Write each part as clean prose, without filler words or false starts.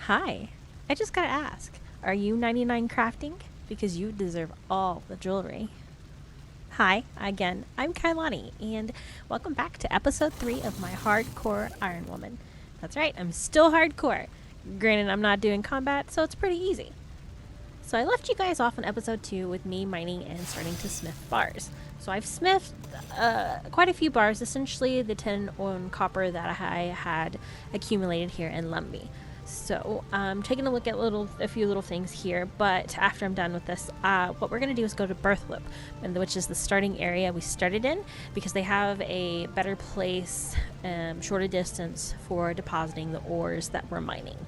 Hi, I just gotta ask, are you 99 crafting? Because you deserve all the jewelry. Hi, again, I'm Kailani, and welcome back to episode 3 of my Hardcore Iron Woman. That's right, I'm still hardcore. Granted, I'm not doing combat, so it's pretty easy. So I left you guys off in episode 2 with me mining and starting to smith bars. So I've smithed quite a few bars, essentially the 10 on copper that I had accumulated here in Lumby. So I'm taking a look at a few little things here, but after I'm done with this, what we're going to do is go to Birth Loop, which is the starting area we started in, because they have a better place, shorter distance for depositing the ores that we're mining.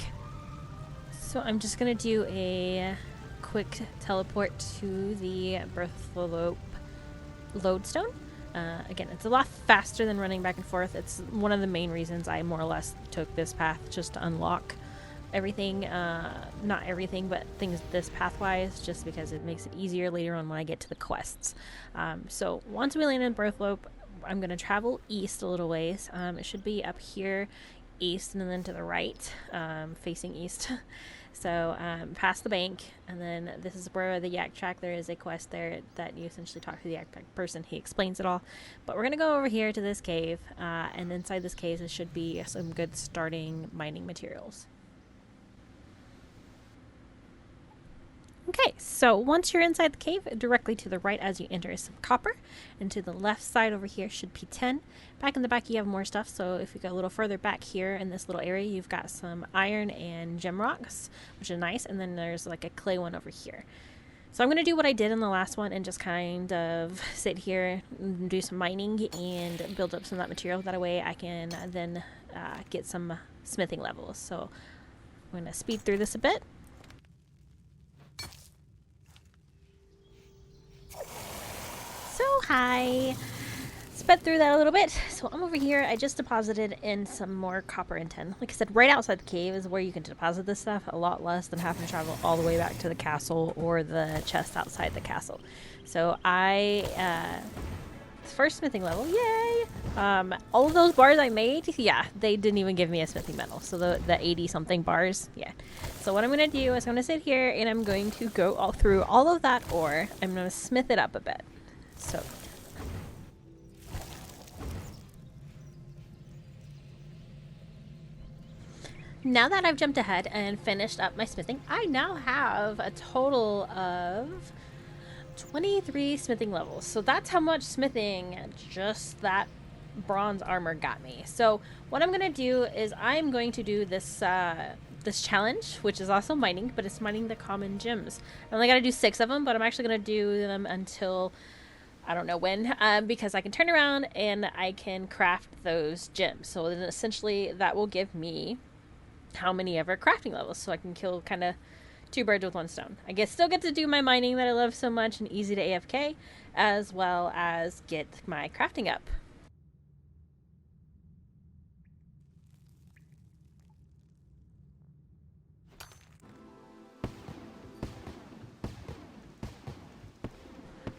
So I'm just going to do a quick teleport to the Birth Loop lodestone. Again, it's a lot faster than running back and forth. It's one of the main reasons I more or less took this path, just to unlock everything, not everything, but things this pathwise, just because it makes it easier later on when I get to the quests. So once we land in Birth Loop, I'm going to travel east a little ways. It should be up here east and then to the right, facing east. So past the bank, and then this is where the yak track, there is a quest there that you essentially talk to the yak track person. He explains it all. But we're going to go over here to this cave, and inside this cave there should be some good starting mining materials. Okay, so once you're inside the cave, directly to the right as you enter is some copper, and to the left side over here should be 10. Back in the back you have more stuff, so if you go a little further back here in this little area, you've got some iron and gem rocks, which are nice, and then there's like a clay one over here. So I'm going to do what I did in the last one and just kind of sit here and do some mining and build up some of that material. That way I can then get some smithing levels. So I'm going to speed through this a bit. So hi, sped through that a little bit. So I'm over here. I just deposited in some more copper and tin. Like I said, right outside the cave is where you can deposit this stuff, a lot less than having to travel all the way back to the castle or the chest outside the castle. So first smithing level, yay! All of those bars I made, yeah, they didn't even give me a smithing medal. So the 80 something bars, yeah. So what I'm gonna do is I'm gonna sit here and I'm going to go all through all of that ore. I'm gonna smith it up a bit. So now that I've jumped ahead and finished up my smithing, I now have a total of 23 smithing levels. So that's how much smithing just that bronze armor got me. So what I'm going to do is I'm going to do this this challenge, which is also mining, but it's mining the common gems. I only got to do 6 of them, but I'm actually going to do them until I don't know when, because I can turn around and I can craft those gems. So then essentially that will give me how many ever crafting levels, so I can kill kind of 2 birds with 1 stone. I guess still get to do my mining that I love so much and easy to AFK, as well as get my crafting up.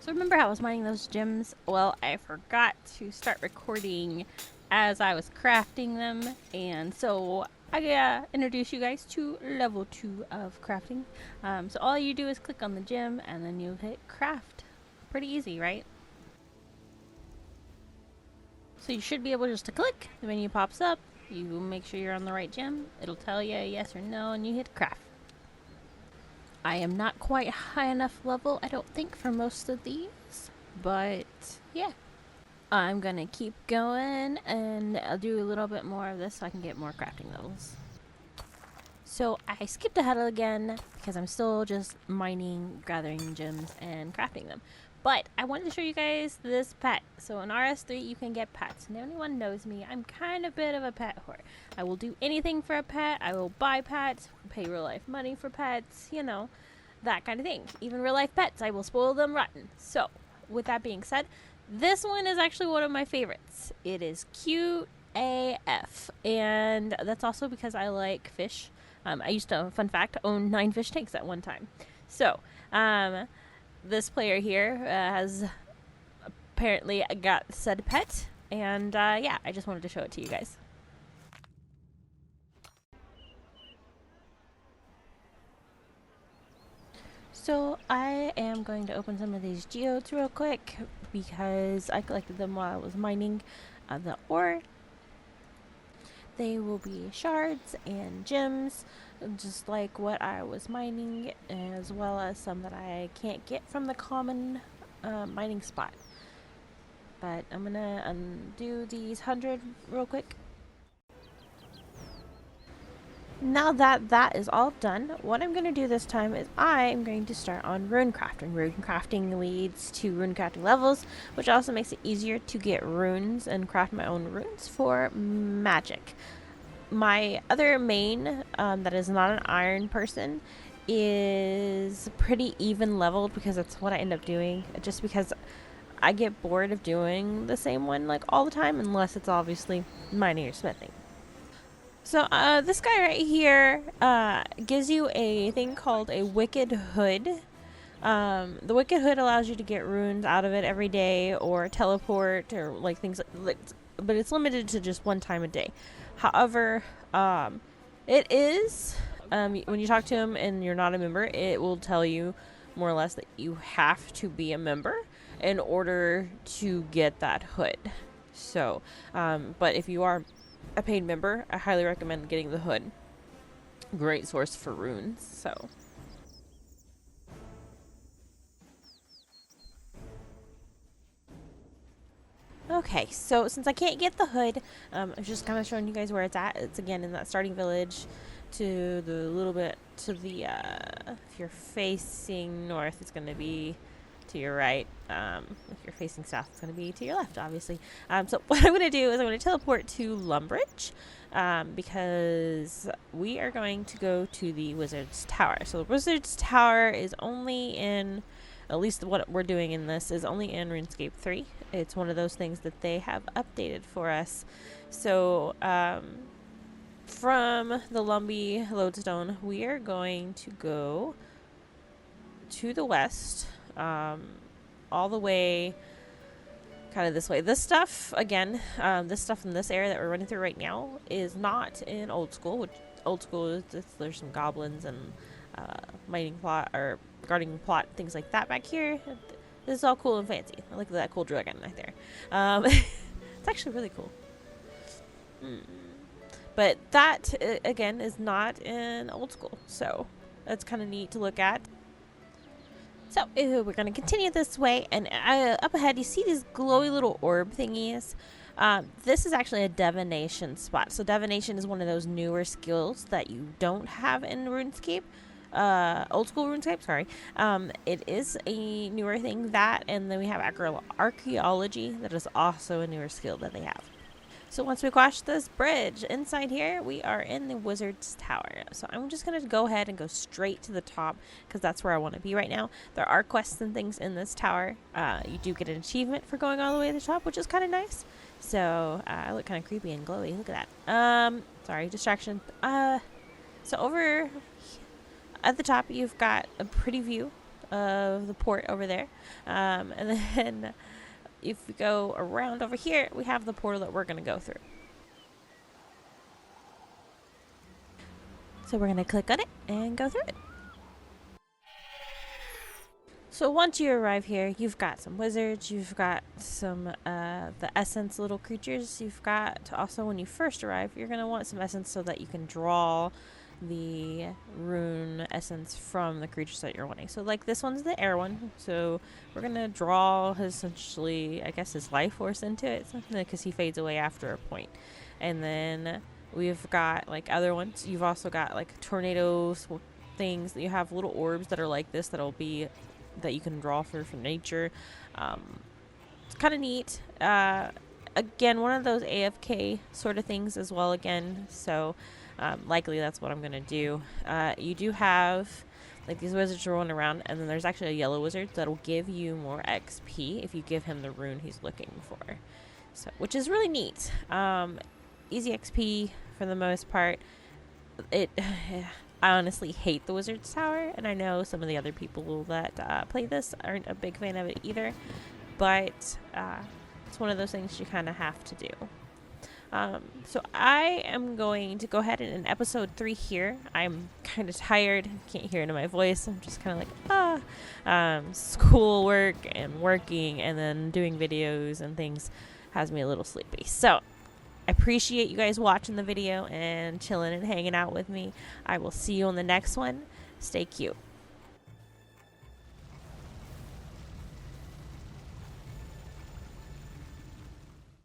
So remember how I was mining those gems? Well, I forgot to start recording as I was crafting them, and so I introduce you guys to level 2 of crafting. So all you do is click on the gem and then you hit craft. Pretty easy, right? So you should be able just to click, the menu pops up, you make sure you're on the right gem, it'll tell you yes or no, and you hit craft. I am not quite high enough level, I don't think, for most of these, but yeah. I'm gonna keep going and I'll do a little bit more of this so I can get more crafting levels. So I skipped ahead again because I'm still just mining, gathering gems, and crafting them. But I wanted to show you guys this pet. So in RS3 you can get pets. And if anyone knows me, I'm kind of a bit of a pet whore. I will do anything for a pet. I will buy pets, pay real life money for pets, you know, that kind of thing. Even real life pets, I will spoil them rotten. So with that being said, this one is actually one of my favorites. It is cute AF, and that's also because I like fish. I used to, fun fact, own 9 fish tanks at one time. So, this player here has apparently got said pet, and yeah, I just wanted to show it to you guys. So I am going to open some of these geodes real quick because I collected them while I was mining the ore. They will be shards and gems, just like what I was mining, as well as some that I can't get from the common mining spot. But I'm gonna undo these 100 real quick. Now that that is all done, what I'm going to do this time is I'm going to start on rune crafting. Rune crafting leads to rune crafting levels, which also makes it easier to get runes and craft my own runes for magic. My other main, that is not an iron person, is pretty even leveled because that's what I end up doing, just because I get bored of doing the same one like all the time, unless it's obviously mining or smithing. So this guy right here gives you a thing called a Wicked Hood. The Wicked Hood allows you to get runes out of it every day or teleport or like things like, but it's limited to just one time a day. However, it is, when you talk to him and you're not a member, it will tell you more or less that you have to be a member in order to get that hood. So, but if you are a paid member, I highly recommend getting the hood. Great source for runes. So okay, so since I can't get the hood, I'm just kind of showing you guys where it's at. It's again in that starting village to the little bit to the if you're facing north, it's going to be to your right. If you're facing south, it's going to be to your left, obviously. So what I'm going to do is I'm going to teleport to Lumbridge, because we are going to go to the Wizard's Tower. So the Wizard's Tower is only in, at least what we're doing in this, is only in RuneScape 3. It's one of those things that they have updated for us. So from the Lumbee Lodestone, we are going to go to the west, all the way kind of this way. This stuff, again, this stuff in this area that we're running through right now is not in Old School, which Old School is, there's some goblins and mining plot or guarding plot, things like that back here. This is all cool and fancy. I like that cool dragon right there. It's actually really cool. But that, again, is not in Old School, so that's kind of neat to look at. So we're going to continue this way, and up ahead you see these glowy little orb thingies. This is actually a divination spot. So divination is one of those newer skills that you don't have in RuneScape. Old School RuneScape, sorry. It is a newer thing, that, and then we have archaeology. That is also a newer skill that they have. So once we cross this bridge, inside here, we are in the Wizard's Tower. So I'm just going to go ahead and go straight to the top because that's where I want to be right now. There are quests and things in this tower. You do get an achievement for going all the way to the top, which is kind of nice. So I look kind of creepy and glowy. Look at that. Sorry, distraction. So over at the top, you've got a pretty view of the port over there. And then if we go around over here, we have the portal that we're going to go through. So we're going to click on it and go through it. So once you arrive here, you've got some wizards, you've got some the essence little creatures. You've got also, when you first arrive, you're going to want some essence so that you can draw the rune essence from the creatures that you're wanting. So like this one's the air one, so we're gonna draw essentially, I guess, his life force into it, because he fades away after a point. And then we've got like other ones. You've also got like tornadoes, things that you have little orbs that are like this that'll be that you can draw from nature. It's kind of neat. Again, one of those AFK sort of things as well again, so likely that's what I'm going to do. You do have like these wizards rolling around, and then there's actually a yellow wizard that'll give you more XP if you give him the rune he's looking for, so which is really neat. Easy XP for the most part. I honestly hate the Wizard's Tower, and I know some of the other people that play this aren't a big fan of it either, but it's one of those things you kind of have to do. So I am going to go ahead and in episode 3 here. I'm kind of tired. Can't hear it in my voice. I'm just kind of like, school work and working and then doing videos and things has me a little sleepy. So I appreciate you guys watching the video and chilling and hanging out with me. I will see you on the next one. Stay cute.